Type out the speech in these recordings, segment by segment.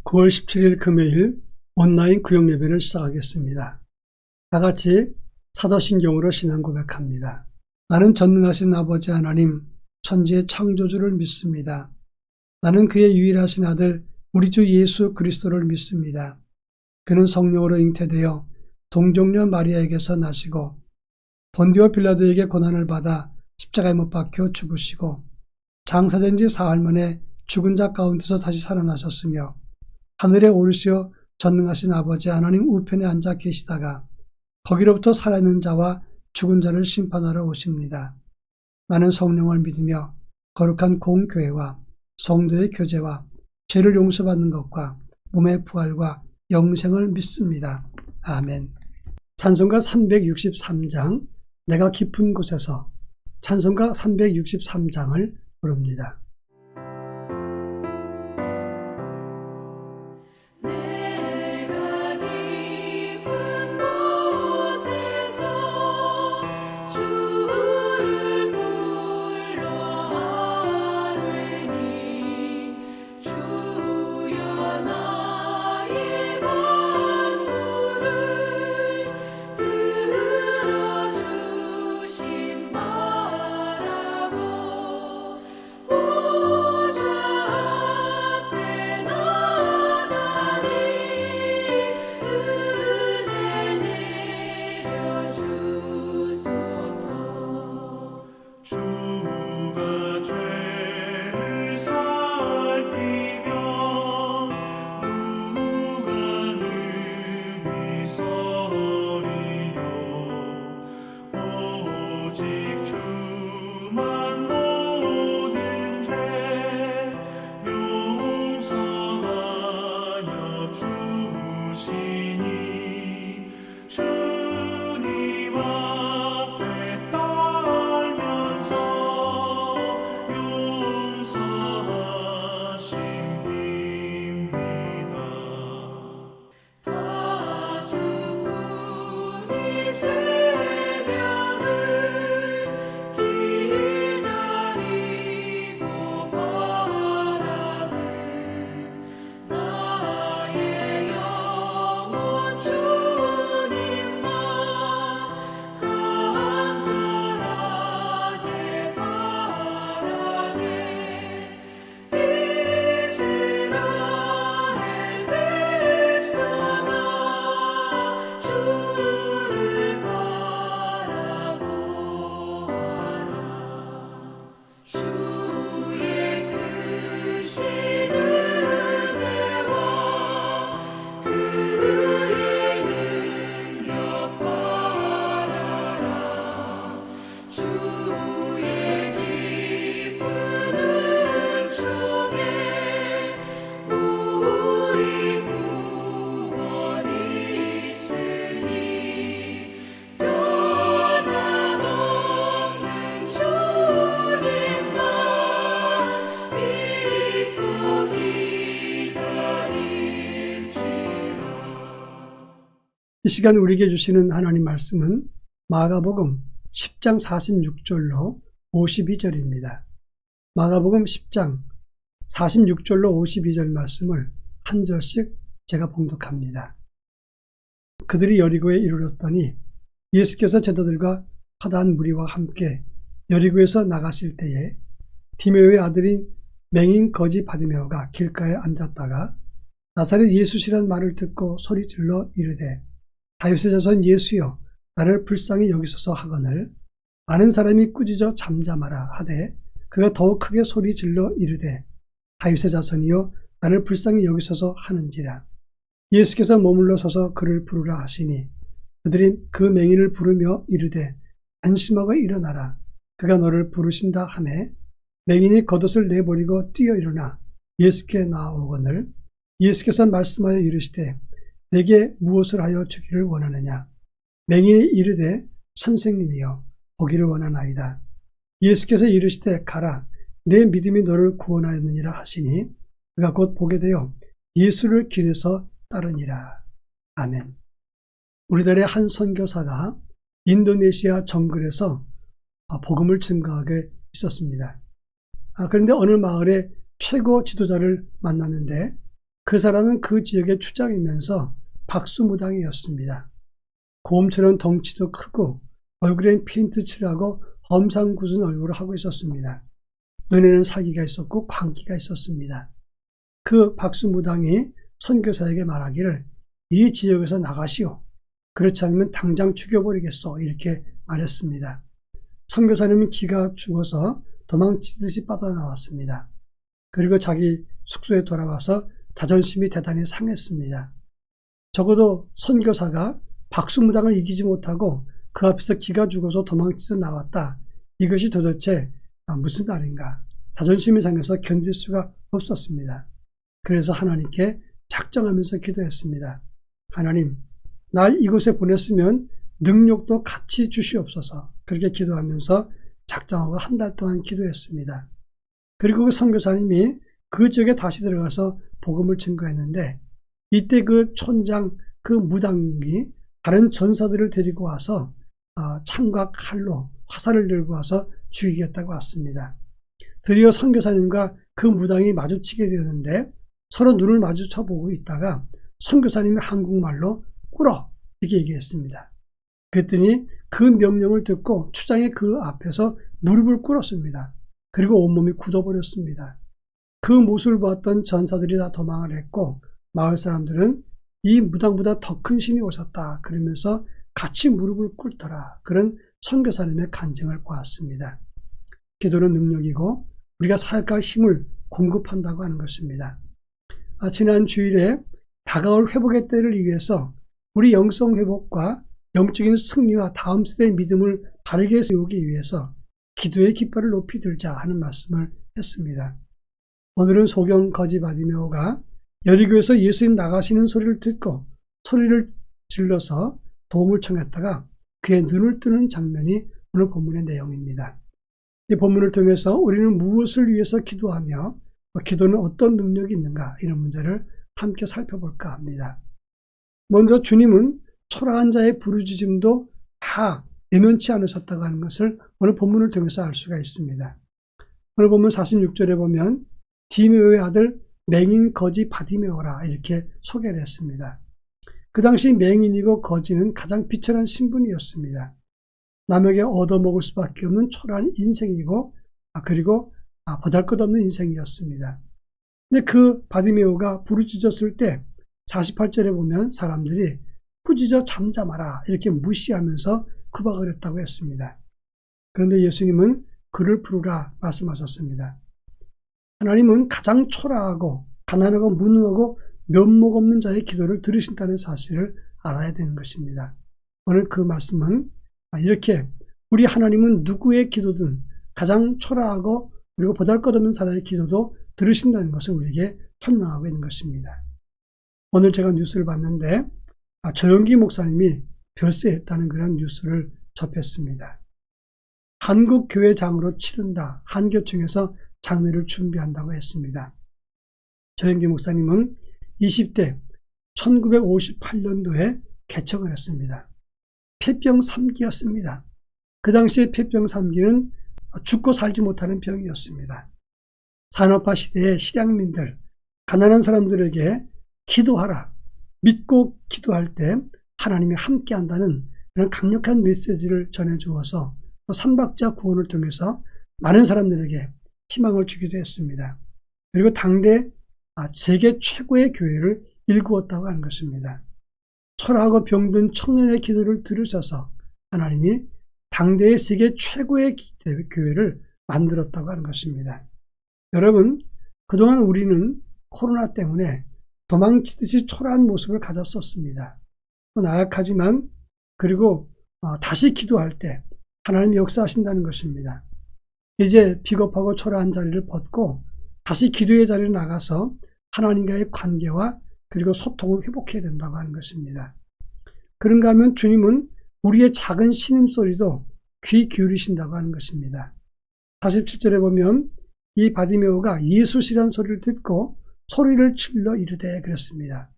9월 17일 금요일 온라인 구역 예배를 시작하겠습니다. 다 같이 사도신경으로 신앙 고백합니다. 나는 전능하신 아버지 하나님, 천지의 창조주를 믿습니다. 나는 그의 유일하신 아들 우리 주 예수 그리스도를 믿습니다. 그는 성령으로 잉태되어 동정녀 마리아에게서 나시고 본디오 빌라도에게 고난을 받아 십자가에 못 박혀 죽으시고 장사된 지 사흘 만에 죽은 자 가운데서 다시 살아나셨으며 하늘에 오르시어 전능하신 아버지 하나님 우편에 앉아 계시다가 거기로부터 살아있는 자와 죽은 자를 심판하러 오십니다. 나는 성령을 믿으며 거룩한 공교회와 성도의 교제와 죄를 용서받는 것과 몸의 부활과 영생을 믿습니다. 아멘. 찬송가 363장 내가 깊은 곳에서 찬송가 363장을 부릅니다. 이 시간 우리에게 주시는 하나님 말씀은 마가복음 10장 46절로 52절입니다. 마가복음 10장 46절로 52절 말씀을 한 절씩 제가 봉독합니다. 그들이 여리고에 이르렀더니 예수께서 제자들과 화다한 무리와 함께 여리고에서 나가실 때에 디메오의 아들인 맹인 거지 바디메오가 길가에 앉았다가 나사렛 예수시란 말을 듣고 소리질러 이르되 다윗의 자손 예수여 나를 불쌍히 여기소서 하거늘 많은 사람이 꾸짖어 잠잠하라 하되 그가 더욱 크게 소리질러 이르되 다윗의 자손이여 나를 불쌍히 여기소서 하는지라. 예수께서 머물러 서서 그를 부르라 하시니 그들이 그 맹인을 부르며 이르되 안심하고 일어나라 그가 너를 부르신다 하매 맹인이 겉옷을 내버리고 뛰어 일어나 예수께 나아오거늘 예수께서 말씀하여 이르시되 내게 무엇을 하여 주기를 원하느냐. 맹인이 이르되 선생님이여 보기를 원하나이다. 예수께서 이르시되 가라 내 믿음이 너를 구원하였느니라 하시니 그가 곧 보게 되어 예수를 길에서 따르니라. 아멘. 우리들의 한 선교사가 인도네시아 정글에서 복음을 증거하게 있었습니다. 그런데 어느 마을에 최고 지도자를 만났는데 그 사람은 그 지역의 추장이면서 박수무당이었습니다. 곰처럼 덩치도 크고 얼굴엔 페인트 칠하고 엄상궂은 얼굴을 하고 있었습니다. 눈에는 사기가 있었고 광기가 있었습니다. 그 박수무당이 선교사에게 말하기를 이 지역에서 나가시오. 그렇지 않으면 당장 죽여버리겠소. 이렇게 말했습니다. 선교사님은 기가 죽어서 도망치듯이 빠져나왔습니다. 그리고 자기 숙소에 돌아와서 자존심이 대단히 상했습니다. 적어도 선교사가 박수무당을 이기지 못하고 그 앞에서 기가 죽어서 도망치듯 나왔다. 이것이 도대체 무슨 말인가. 자존심이 상해서 견딜 수가 없었습니다. 그래서 하나님께 작정하면서 기도했습니다. 하나님, 날 이곳에 보냈으면 능력도 같이 주시옵소서. 그렇게 기도하면서 작정하고 한 달 동안 기도했습니다. 그리고 그 선교사님이 그 지역에 다시 들어가서 복음을 증거했는데 이때 그 촌장, 그 무당이 다른 전사들을 데리고 와서 창과 칼로 화살을 들고 와서 죽이겠다고 왔습니다. 드디어 선교사님과 그 무당이 마주치게 되었는데 서로 눈을 마주쳐보고 있다가 선교사님이 한국말로 꿇어 이렇게 얘기했습니다. 그랬더니 그 명령을 듣고 추장이 그 앞에서 무릎을 꿇었습니다. 그리고 온몸이 굳어버렸습니다. 그 모습을 보았던 전사들이 다 도망을 했고 마을 사람들은 이 무당보다 더 큰 신이 오셨다 그러면서 같이 무릎을 꿇더라. 그런 선교사님의 간증을 보았습니다. 기도는 능력이고 우리가 사역할 힘을 공급한다고 하는 것입니다. 지난 주일에 다가올 회복의 때를 위해서 우리 영성 회복과 영적인 승리와 다음 세대의 믿음을 바르게 세우기 위해서 기도의 깃발을 높이 들자 하는 말씀을 했습니다. 오늘은 소경 거지 바디메오가 여리고에서 예수님 나가시는 소리를 듣고 소리를 질러서 도움을 청했다가 그의 눈을 뜨는 장면이 오늘 본문의 내용입니다. 이 본문을 통해서 우리는 무엇을 위해서 기도하며 기도는 어떤 능력이 있는가 이런 문제를 함께 살펴볼까 합니다. 먼저 주님은 초라한 자의 부르짖음도 다 내면치 않으셨다고 하는 것을 오늘 본문을 통해서 알 수가 있습니다. 오늘 본문 46절에 보면 디메오의 아들 맹인 거지 바디메오라 이렇게 소개를 했습니다. 그 당시 맹인이고 거지는 가장 비천한 신분이었습니다. 남에게 얻어먹을 수밖에 없는 초라한 인생이고 그리고 보잘것없는 인생이었습니다. 근데 그 바디메오가 부르짖었을 때 48절에 보면 사람들이 꾸짖어 잠잠하라 이렇게 무시하면서 구박을 했다고 했습니다. 그런데 예수님은 그를 부르라 말씀하셨습니다. 하나님은 가장 초라하고 가난하고 무능하고 면목 없는 자의 기도를 들으신다는 사실을 알아야 되는 것입니다. 오늘 그 말씀은 이렇게 우리 하나님은 누구의 기도든 가장 초라하고 그리고 보잘것없는 사람의 기도도 들으신다는 것을 우리에게 설명하고 있는 것입니다. 오늘 제가 뉴스를 봤는데 조영기 목사님이 별세했다는 그런 뉴스를 접했습니다. 한국교회장으로 치른다. 한교총에서 장례를 준비한다고 했습니다. 조영기 목사님은 20대 1958년도에 개척을 했습니다. 폐병 3기였습니다. 그 당시에 폐병 3기는 죽고 살지 못하는 병이었습니다. 산업화 시대의 실향민들, 가난한 사람들에게 기도하라. 믿고 기도할 때 하나님이 함께한다는 그런 강력한 메시지를 전해주어서 또 삼박자 구원을 통해서 많은 사람들에게 희망을 주기도 했습니다. 그리고 당대 세계 최고의 교회를 일구었다고 하는 것입니다. 초라하고 병든 청년의 기도를 들으셔서 하나님이 당대의 세계 최고의 교회를 만들었다고 하는 것입니다. 여러분, 그동안 우리는 코로나 때문에 도망치듯이 초라한 모습을 가졌었습니다. 또 나약하지만 그리고 다시 기도할 때 하나님이 역사하신다는 것입니다. 이제 비겁하고 초라한 자리를 벗고 다시 기도의 자리로 나가서 하나님과의 관계와 그리고 소통을 회복해야 된다고 하는 것입니다. 그런가 하면 주님은 우리의 작은 신음소리도 귀 기울이신다고 하는 것입니다. 47절에 보면 이 바디메오가 예수시라는 소리를 듣고 소리를 질러 이르되 그랬습니다.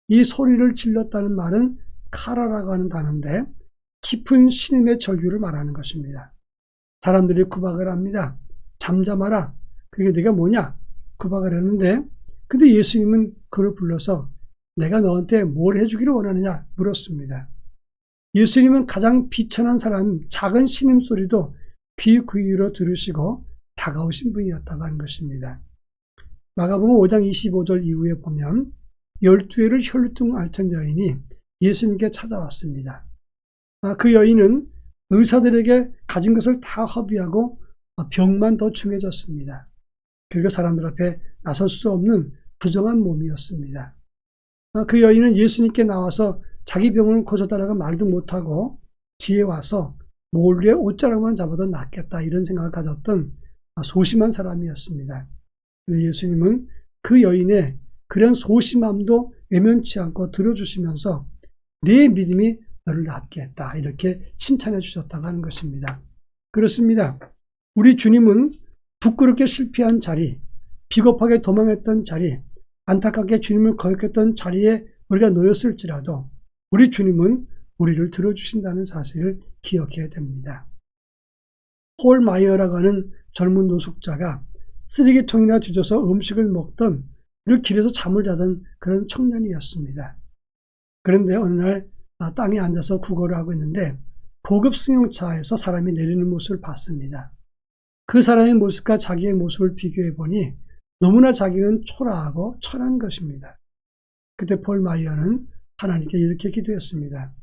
이 소리를 질렀다는 말은 카라라고 하는 단어인데 깊은 신음의 절규를 말하는 것입니다. 사람들이 구박을 합니다. 잠잠하라. 그게 네가 뭐냐? 구박을 하는데 근데 예수님은 그를 불러서 내가 너한테 뭘 해주기를 원하느냐 물었습니다. 예수님은 가장 비천한 사람, 작은 신음소리도 귀 기울여 들으시고 다가오신 분이었다고 하는 것입니다. 마가복음 5장 25절 이후에 보면 12회를 혈루증 앓던 여인이 예수님께 찾아왔습니다. 그 여인은 의사들에게 가진 것을 다 허비하고 병만 더 중해졌습니다. 그리고 사람들 앞에 나설 수 없는 부정한 몸이었습니다. 그 여인은 예수님께 나와서 자기 병을 고쳐달라고 말도 못하고 뒤에 와서 몰래 옷자락만 잡아도 낫겠다 이런 생각을 가졌던 소심한 사람이었습니다. 예수님은 그 여인의 그런 소심함도 외면치 않고 들어주시면서 네 믿음이 너를 낫게 했다 이렇게 칭찬해 주셨다고 하는 것입니다. 그렇습니다. 우리 주님은 부끄럽게 실패한 자리, 비겁하게 도망했던 자리, 안타깝게 주님을 거역했던 자리에 우리가 놓였을지라도 우리 주님은 우리를 들어주신다는 사실을 기억해야 됩니다. 폴 마이어라고 하는 젊은 노숙자가 쓰레기통이나 뒤져서 음식을 먹던 그리고 길에서 잠을 자던 그런 청년이었습니다. 그런데 어느 날 땅에 앉아서 국어를 하고 있는데 고급 승용차에서 사람이 내리는 모습을 봤습니다. 그 사람의 모습과 자기의 모습을 비교해 보니 너무나 자기는 초라하고 천한 것입니다. 그때 폴 마이어는 하나님께 이렇게 기도했습니다.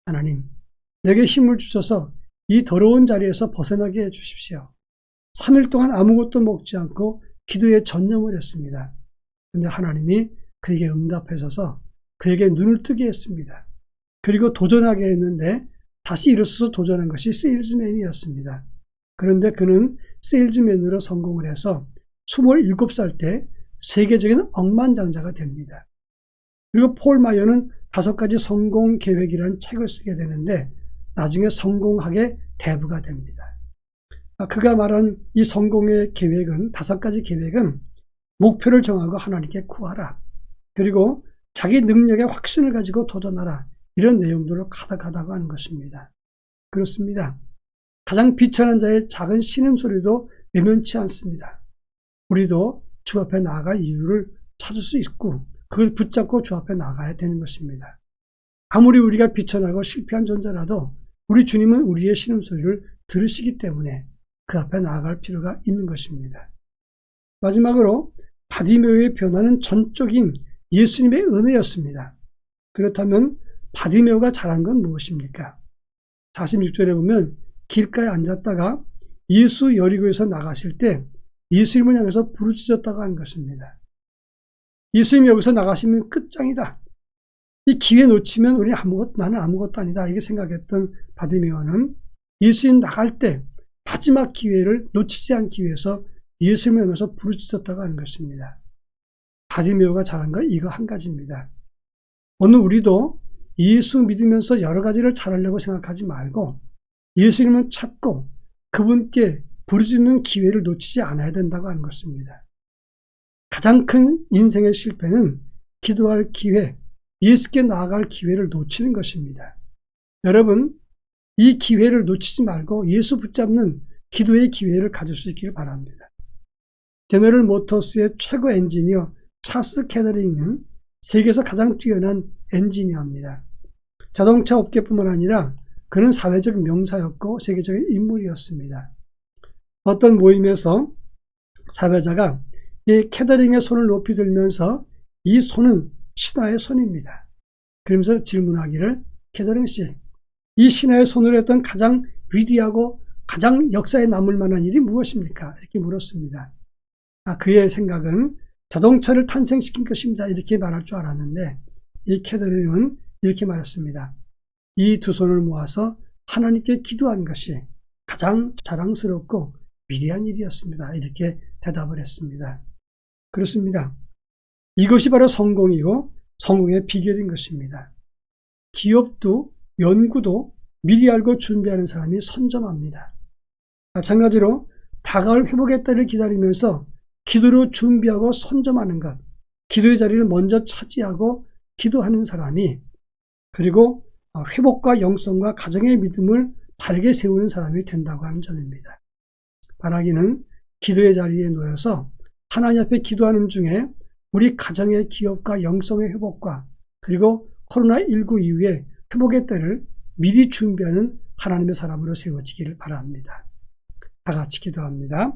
하나님, 내게 힘을 주셔서 이 더러운 자리에서 벗어나게 해주십시오. 3일 동안 아무것도 먹지 않고 기도에 전념을 했습니다. 그런데 하나님이 그에게 응답하셔서 그에게 눈을 뜨게 했습니다. 그리고 도전하게 했는데 다시 일어서서 도전한 것이 세일즈맨이었습니다. 그런데 그는 세일즈맨으로 성공을 해서 27살 때 세계적인 억만장자가 됩니다. 그리고 폴 마이어는 5가지 성공 계획이라는 책을 쓰게 되는데 나중에 성공학의 대부가 됩니다. 그가 말한 이 성공의 계획은 5가지 계획은 목표를 정하고 하나님께 구하라. 그리고 자기 능력에 확신을 가지고 도전하라. 이런 내용들로 가득하다고 하는 것입니다. 그렇습니다. 가장 비천한 자의 작은 신음소리도 외면치 않습니다. 우리도 주 앞에 나아갈 이유를 찾을 수 있고 그걸 붙잡고 주 앞에 나가야 되는 것입니다. 아무리 우리가 비천하고 실패한 존재라도 우리 주님은 우리의 신음소리를 들으시기 때문에 그 앞에 나아갈 필요가 있는 것입니다. 마지막으로 바디메오의 변화는 전적인 예수님의 은혜였습니다. 그렇다면 바디메오가 잘한 건 무엇입니까? 46절에 보면 길가에 앉았다가 예수 여리고에서 나가실 때 예수님을 향해서 부르짖었다고 하는 것입니다. 예수님이 여기서 나가시면 끝장이다. 이 기회 놓치면 나는 아무것도 아니다. 이렇게 생각했던 바디메오는 예수님 나갈 때 마지막 기회를 놓치지 않기 위해서 예수님을 향해서 부르짖었다고 하는 것입니다. 바디메오가 잘한 건 이거 한 가지입니다. 오늘 우리도 예수 믿으면서 여러 가지를 잘하려고 생각하지 말고 예수님을 찾고 그분께 부르짖는 기회를 놓치지 않아야 된다고 하는 것입니다. 가장 큰 인생의 실패는 기도할 기회, 예수께 나아갈 기회를 놓치는 것입니다. 여러분, 이 기회를 놓치지 말고 예수 붙잡는 기도의 기회를 가질 수 있기를 바랍니다. 제너럴 모터스의 최고 엔지니어 찰스 캐더링은 세계에서 가장 뛰어난 엔지니어입니다. 자동차 업계뿐만 아니라 그는 사회적 명사였고 세계적인 인물이었습니다. 어떤 모임에서 사회자가 이 캐더링의 손을 높이 들면서 이 손은 신하의 손입니다. 그러면서 질문하기를 캐더링 씨, 이 신하의 손으로 했던 가장 위대하고 가장 역사에 남을 만한 일이 무엇입니까? 이렇게 물었습니다. 그의 생각은 자동차를 탄생시킨 것입니다. 이렇게 말할 줄 알았는데 이 캐더링은 이렇게 말했습니다. 이 두 손을 모아서 하나님께 기도한 것이 가장 자랑스럽고 위대한 일이었습니다. 이렇게 대답을 했습니다. 그렇습니다. 이것이 바로 성공이고 성공의 비결인 것입니다. 기업도 연구도 미리 알고 준비하는 사람이 선점합니다. 마찬가지로 다가올 회복의 때를 기다리면서 기도로 준비하고 선점하는 것, 기도의 자리를 먼저 차지하고 기도하는 사람이 그리고 회복과 영성과 가정의 믿음을 바르게 세우는 사람이 된다고 하는 점입니다. 바라기는 기도의 자리에 놓여서 하나님 앞에 기도하는 중에 우리 가정의 기업과 영성의 회복과 그리고 코로나19 이후에 회복의 때를 미리 준비하는 하나님의 사람으로 세워지기를 바랍니다. 다 같이 기도합니다.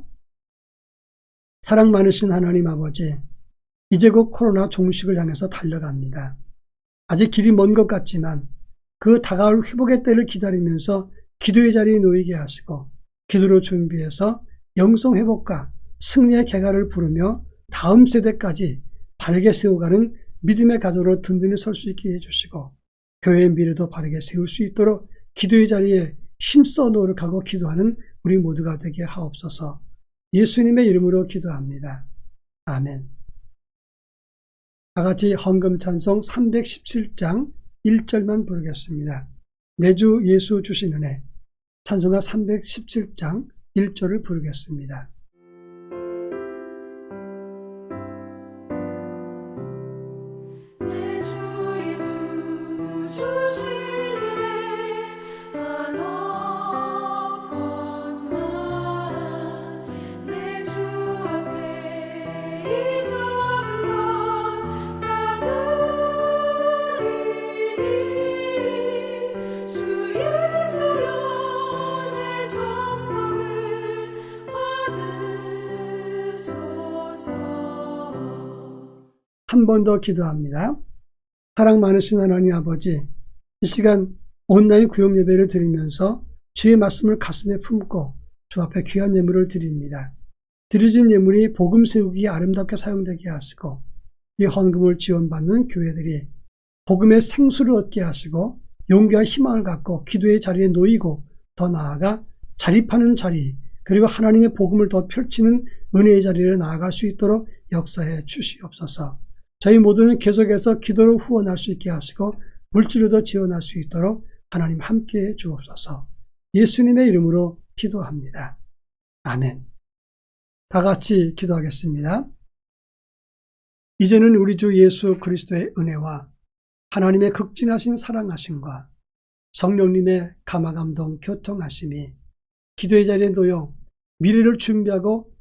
사랑 많으신 하나님 아버지, 이제 곧 코로나 종식을 향해서 달려갑니다. 아직 길이 먼 것 같지만 그 다가올 회복의 때를 기다리면서 기도의 자리에 놓이게 하시고 기도로 준비해서 영성 회복과 승리의 개가를 부르며 다음 세대까지 바르게 세워가는 믿음의 가족으로 든든히 설 수 있게 해주시고 교회의 미래도 바르게 세울 수 있도록 기도의 자리에 힘써 노력하고 기도하는 우리 모두가 되게 하옵소서. 예수님의 이름으로 기도합니다. 아멘. 다 같이 헌금 찬송 317장 1절만 부르겠습니다. 내주 예수 주신 은혜. 찬송가 317장 1절을 부르겠습니다. 한 번 더 기도합니다. 사랑 많으신 하나님 아버지, 이 시간 온라인 구역 예배를 드리면서 주의 말씀을 가슴에 품고 주 앞에 귀한 예물을 드립니다. 드려진 예물이 복음 세우기에 아름답게 사용되게 하시고 이 헌금을 지원받는 교회들이 복음의 생수를 얻게 하시고 용기와 희망을 갖고 기도의 자리에 놓이고 더 나아가 자립하는 자리 그리고 하나님의 복음을 더 펼치는 은혜의 자리를 나아갈 수 있도록 역사해 주시옵소서. 저희 모두는 계속해서 기도로 후원할 수 있게 하시고 물질로도 지원할 수 있도록 하나님 함께해 주옵소서. 예수님의 이름으로 기도합니다. 아멘. 다 같이 기도하겠습니다. 이제는 우리 주 예수 그리스도의 은혜와 하나님의 극진하신 사랑하심과 성령님의 감화감동 교통하심이 기도의 자리에 놓여 미래를 준비하고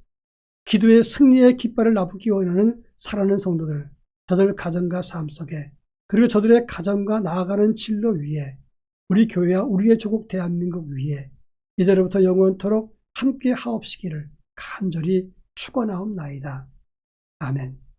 기도의 승리의 깃발을 나부기 원하는 사랑하는 성도들, 저들 가정과 삶 속에 그리고 저들의 가정과 나아가는 진로 위에 우리 교회와 우리의 조국 대한민국 위에 이제로부터 영원토록 함께 하옵시기를 간절히 축원하옵나이다. 아멘.